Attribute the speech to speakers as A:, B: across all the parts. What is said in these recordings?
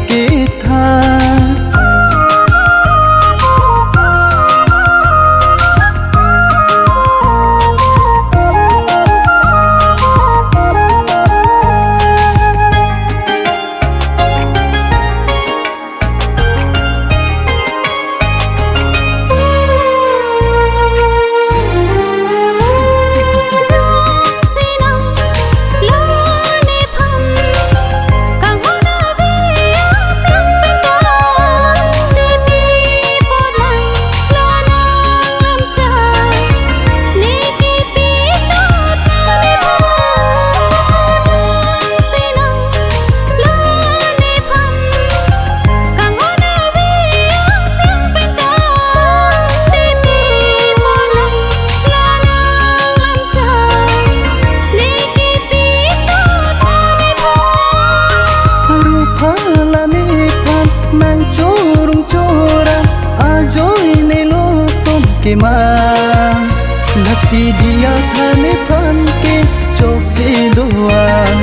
A: kế tha ke mang nasi dia thane phan ke chok che doan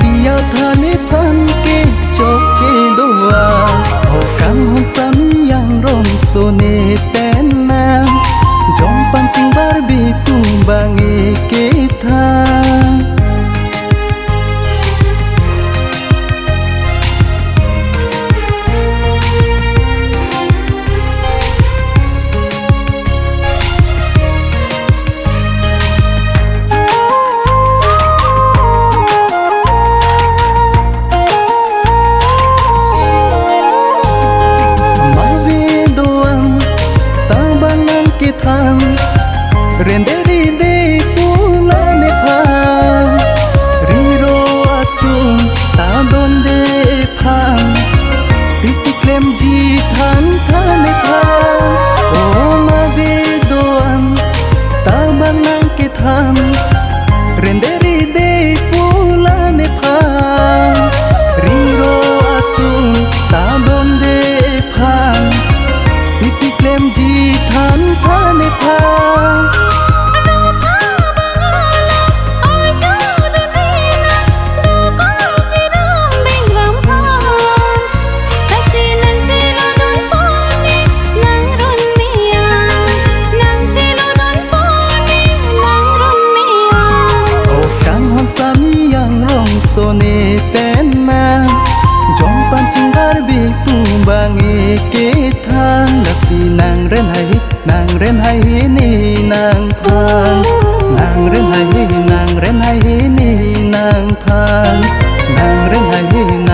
A: dia thane phan ke chok che doan ho kang ho sami yang rom so ne pen na jom pancing bar bi tu bange ke tha rende pula ne phang riro atung ta don de phang pisiklem ji than thane phang o ma ve doan ta banang ke tham rende pula ne phang riro atung ta don de phang pisiklem ji than thane phang sone pena jom pancing bar bi tu bange ke thang nasi nang ren hai ni nang phang nang ren hai ni nang phang nang ren hai